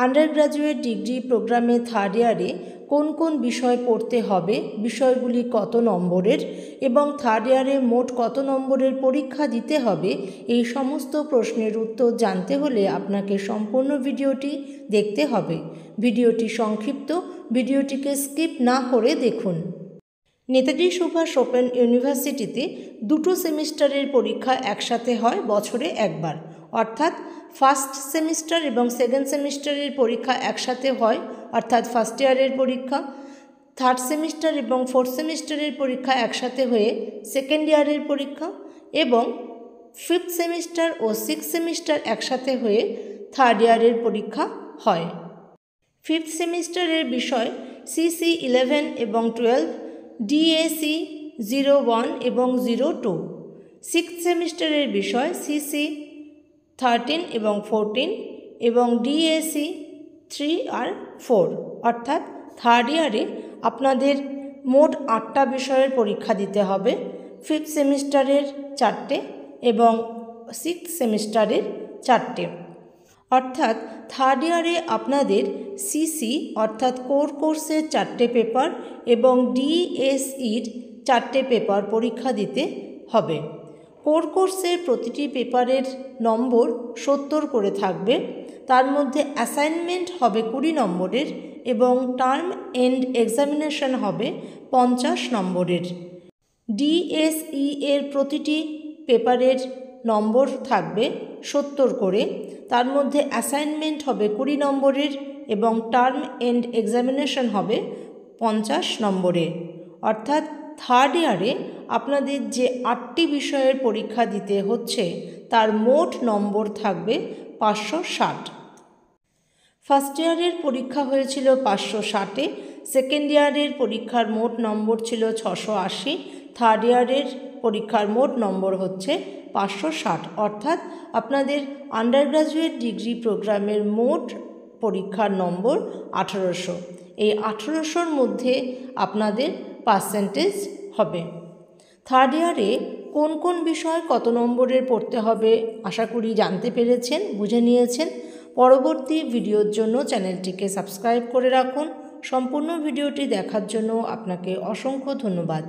Under graduate degree প্রোগ্রামে third ইয়ারে কোন কোন বিষয় পড়তে হবে, বিষয়গুলি কত নম্বরের এবং থার্ড ইয়ারে মোট কত নম্বরের পরীক্ষা দিতে হবে, এই সমস্ত প্রশ্নের উত্তর জানতে হলে আপনাকে সম্পূর্ণ ভিডিওটি দেখতে হবে। ভিডিওটি সংক্ষিপ্ত, ভিডিওটিকে স্কিপ না করে দেখুন। নেতাজি সুভাষ ওপেন ইউনিভার্সিটিতে দুটো সেমিস্টারের পরীক্ষা একসাথে হয় বছরে একবার, অর্থাৎ ফার্স্ট সেমিস্টার এবং সেকেন্ড সেমিস্টারের পরীক্ষা একসাথে হয়, অর্থাৎ ফার্স্ট ইয়ারের পরীক্ষা। থার্ড সেমিস্টার এবং ফোর্থ সেমিস্টারের পরীক্ষা একসাথে হয়ে সেকেন্ড ইয়ারের পরীক্ষা, এবং ফিফথ সেমিস্টার ও সিক্স সেমিস্টার একসাথে হয়ে থার্ড ইয়ারের পরীক্ষা হয়। ফিফথ সেমিস্টারের বিষয় CC 11 এবং 12, DAC 01 এবং 02। সিক্সথ সেমিস্টারের বিষয় CC 13 এবং 14 এবং DAC 3 আর 4। অর্থাৎ থার্ড ইয়ারে আপনাদের মোট 8টা বিষয়ের পরীক্ষা দিতে হবে। ফিফথ সেমিস্টারের 4টে এবং সিক্সথ সেমিস্টারের 4টে। অর্থাৎ থার্ড ইয়ারে আপনাদের CC অর্থাৎ কোর কোর্সের 4টে পেপার এবং DSEর 4টে পেপার পরীক্ষা দিতে হবে। কোর কোর্সের প্রতিটি পেপারের নম্বর 70 করে থাকবে, তার মধ্যে অ্যাসাইনমেন্ট হবে 20 নম্বরের এবং টার্ম এন্ড এক্সামিনেশন হবে 50 নম্বরের। DSE এর প্রতিটি পেপারের নম্বর থাকবে 70 করে, তার মধ্যে অ্যাসাইনমেন্ট হবে 20 নম্বরের এবং টার্ম এন্ড এক্সামিনেশন হবে 50 নম্বরের। অর্থাৎ থার্ড ইয়ারে আপনাদের যে 8টি বিষয়ের পরীক্ষা দিতে হচ্ছে তার মোট নম্বর থাকবে 560। ফার্স্ট ইয়ারের পরীক্ষা হয়েছিল 560-এ, সেকেন্ড ইয়ারের পরীক্ষার মোট নম্বর ছিল 680, থার্ড ইয়ারের পরীক্ষার মোট নম্বর হচ্ছে 560। অর্থাৎ আপনাদের আন্ডার গ্র্যাজুয়েট ডিগ্রি প্রোগ্রামের মোট পরীক্ষার নম্বর 1800। এই 1800-র মধ্যে আপনাদের পার্সেন্টেজ হবে। থার্ড ইয়ারে কোন কোন বিষয় কত নম্বরের পড়তে হবে আশা করি জানতে পেরেছেন, বুঝে নিয়েছেন। পরবর্তী ভিডিওর জন্য চ্যানেলটিকে সাবস্ক্রাইব করে রাখুন। সম্পূর্ণ ভিডিওটি দেখার জন্য আপনাকে অসংখ্য ধন্যবাদ।